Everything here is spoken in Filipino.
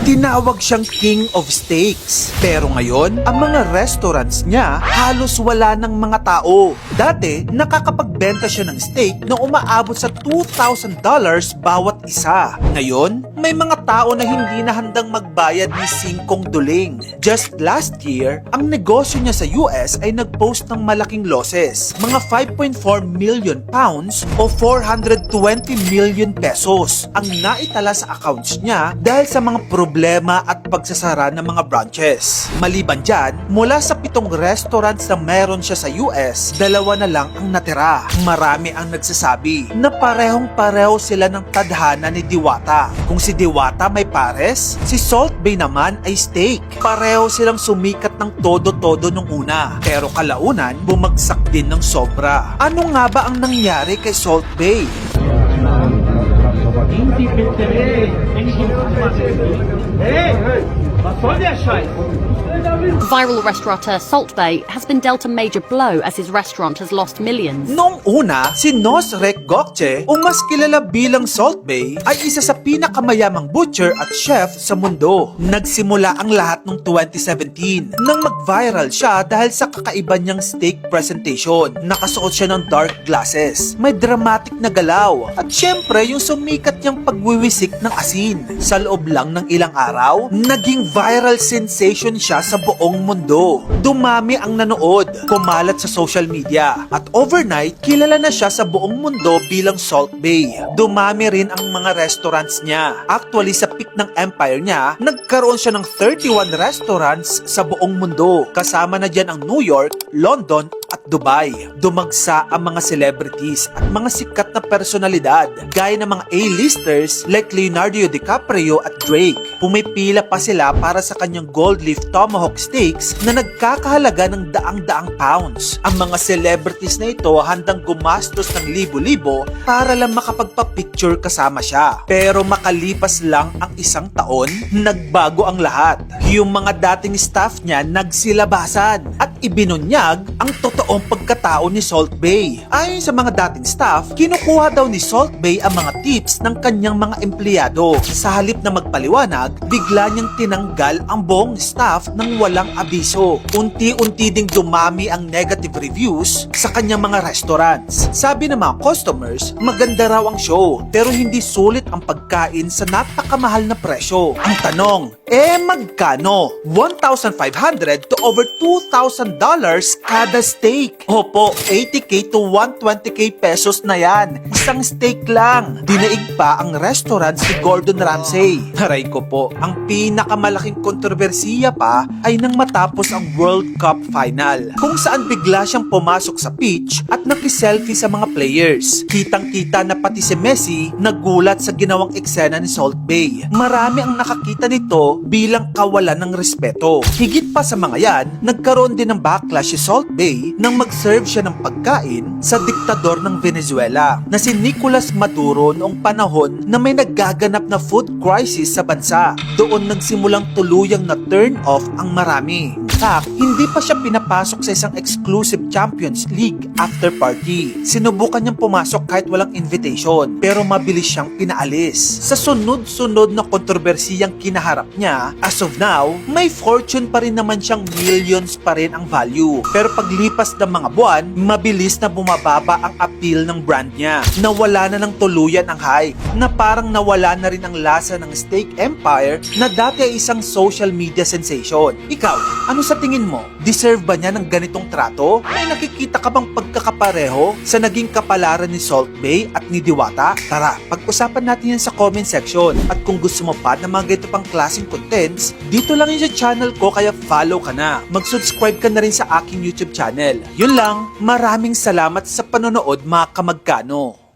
Tinawag siyang King of Steaks. Pero ngayon, ang mga restaurants niya halos wala ng mga tao. Dati, nakakapagbenta siya ng steak na umaabot sa $2,000 bawat isa. Ngayon, may mga tao na hindi na handang magbayad ni $5. Just last year, ang negosyo niya sa US ay nag-post ng malaking losses. Mga 5.4 million pounds o 420 million pesos ang naitala sa accounts niya dahil sa mga problema at pagsasara ng mga branches. Maliban dyan, mula sa 7 restaurants na meron siya sa US, 2 na lang ang natira. Marami ang nagsasabi na parehong-pareho sila ng tadhana ni Diwata. Kung si Diwata may pares, si Salt Bae naman ay steak. Pareho silang sumikat ng todo-todo nung una. Pero kalaunan, bumagsak din ng sobra. Ano nga ba ang nangyari kay Salt Bae? Viral restaurateur Salt Bae has been dealt a major blow as his restaurant has lost millions. Noong una, si Nosrek Gokce o mas kilala bilang Salt Bae ay isa sa pinakamayamang butcher at chef sa mundo. Nagsimula ang lahat noong 2017 nang mag-viral siya dahil sa kakaiba niyang steak presentation. Nakasuot siya ng dark glasses, may dramatic na galaw at syempre yung sumikat niyang pagwiwisik ng asin. Sa loob lang ng ilang araw, naging viral sensation siya sa buong mundo. Dumami ang nanood, kumalat sa social media, at overnight, kilala na siya sa buong mundo bilang Salt Bae. Dumami rin ang mga restaurants niya. Actually, sa peak ng empire niya, nagkaroon siya ng 31 restaurants sa buong mundo. Kasama na dyan ang New York, London, at Dubai. Dumagsa ang mga celebrities at mga sikat na personalidad gaya ng mga A-listers like Leonardo DiCaprio at Drake. Pumipila pa sila para sa kanyang gold leaf tomahawk steaks na nagkakahalaga ng daang-daang pounds. Ang mga celebrities na ito handang gumastos ng libo-libo para lang makapagpa-picture kasama siya. Pero makalipas lang ang isang taon, nagbago ang lahat. Yung mga dating staff niya nagsilabasan at ibinunyag ang totoong pagkatao ni Salt Bae. Ayon sa mga dating staff, kinukuha daw ni Salt Bae ang mga tips ng kanyang mga empleyado. Sa halip na magpaliwanag, bigla niyang tinanggal ang buong staff ng walang abiso. Unti-unti ding dumami ang negative reviews sa kanyang mga restaurants. Sabi ng mga customers, maganda raw ang show pero hindi sulit ang pagkain sa napakamahal na presyo. Ang tanong, magkano? $1,500 to over $2,000 kada steak. Opo, 80k to 120k pesos na yan. Isang steak lang. Dinaig pa ang restaurant si Gordon Ramsay. Haray ko po, ang pinakamalaking kontrobersiya pa ay nang matapos ang World Cup Final, kung saan bigla siyang pumasok sa pitch at nakiselfie sa mga players. Kitang-kita na pati si Messi nagulat sa ginawang eksena ni Salt Bae. Marami ang nakakita nito bilang kawalan ng respeto. Higit pa sa mga yan, nagkaroon din ng backlash si Salt Bae nang mag-serve siya ng pagkain sa diktador ng Venezuela na si Nicolas Maduro noong panahon na may naggaganap na food crisis sa bansa. Doon nagsimulang tuluyang na turn off ang marami. In fact, hindi pa siya pinapasok sa isang exclusive Champions League after party. Sinubukan niyang pumasok kahit walang invitation, pero mabilis siyang pinaalis. Sa sunod-sunod na kontrobersiyang kinaharap niya, as of now, may fortune pa rin naman siyang millions pa rin ang value. Pero paglipas ng mga buwan, mabilis na bumababa ang appeal ng brand niya. Nawala na ng tuluyan ang hype, na parang nawala na rin ang lasa ng steak empire na dati ay isang social media sensation. Ikaw, ano sa tingin mo? Deserve ba niya ng ganitong trato? May nakikita ka bang pagkakapareho sa naging kapalaran ni Salt Bae at ni Diwata? Tara, pag-usapan natin yan sa comment section. At kung gusto mo pa ng mga ganito pang klaseng contents, dito lang yun sa channel ko, kaya follow ka na. Mag-subscribe ka na rin sa aking YouTube channel. Yun lang, maraming salamat sa panonood mga kamagkano.